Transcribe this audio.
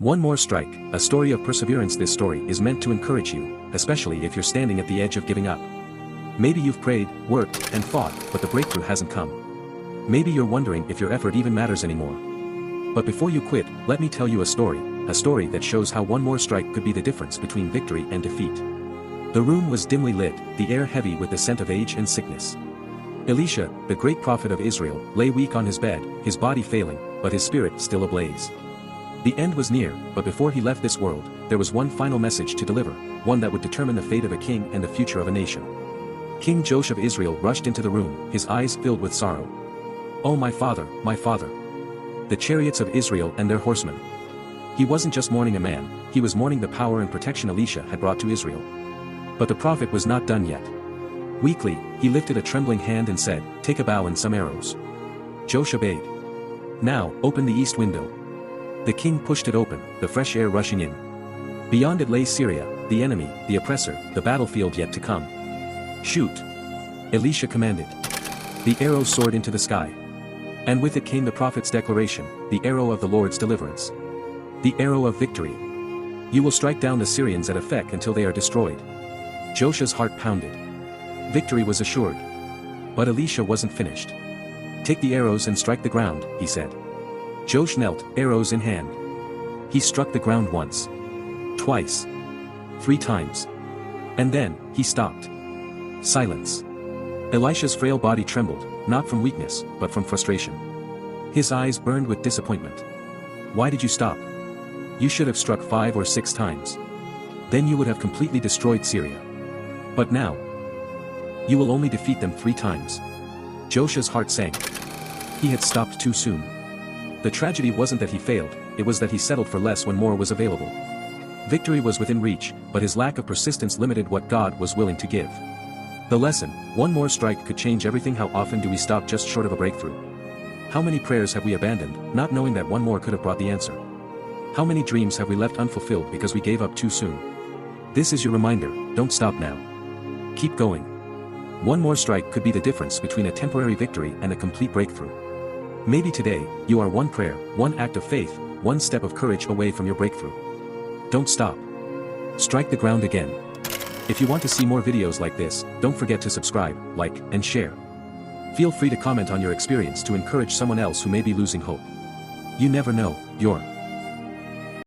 One more strike, a story of perseverance. This story is meant to encourage you, especially if you're standing at the edge of giving up. Maybe you've prayed, worked, and fought, but the breakthrough hasn't come. Maybe you're wondering if your effort even matters anymore. But before you quit, let me tell you a story that shows how one more strike could be the difference between victory and defeat. The room was dimly lit, the air heavy with the scent of age and sickness. Elisha, the great prophet of Israel, lay weak on his bed, his body failing, but his spirit still ablaze. The end was near, but before he left this world, there was one final message to deliver, one that would determine the fate of a king and the future of a nation. King Joash of Israel rushed into the room, his eyes filled with sorrow. "Oh my father, the chariots of Israel and their horsemen." He wasn't just mourning a man, he was mourning the power and protection Elisha had brought to Israel. But the prophet was not done yet. Weakly, he lifted a trembling hand and said, "Take a bow and some arrows." Joash obeyed. "Now, open the east window." The king pushed it open, the fresh air rushing in. Beyond it lay Syria, the enemy, the oppressor, the battlefield yet to come. "Shoot!" Elisha commanded. The arrow soared into the sky. And with it came the prophet's declaration, the arrow of the Lord's deliverance. The arrow of victory. "You will strike down the Syrians at Aphek until they are destroyed." Joash's heart pounded. Victory was assured. But Elisha wasn't finished. "Take the arrows and strike the ground," he said. Joash knelt, arrows in hand. He struck the ground once. Twice. 3 times. And then, he stopped. Silence. Elisha's frail body trembled, not from weakness, but from frustration. His eyes burned with disappointment. "Why did you stop? You should have struck 5 or 6 times. Then you would have completely destroyed Syria. But now, you will only defeat them 3 times. Joash's heart sank. He had stopped too soon. The tragedy wasn't that he failed, it was that he settled for less when more was available. Victory was within reach, but his lack of persistence limited what God was willing to give. The lesson: one more strike could change everything. How often do we stop just short of a breakthrough? How many prayers have we abandoned, not knowing that one more could have brought the answer? How many dreams have we left unfulfilled because we gave up too soon? This is your reminder, don't stop now. Keep going. One more strike could be the difference between a temporary victory and a complete breakthrough. Maybe today, you are one prayer, one act of faith, one step of courage away from your breakthrough. Don't stop. Strike the ground again. If you want to see more videos like this, don't forget to subscribe, like, and share. Feel free to comment on your experience to encourage someone else who may be losing hope. You never know, your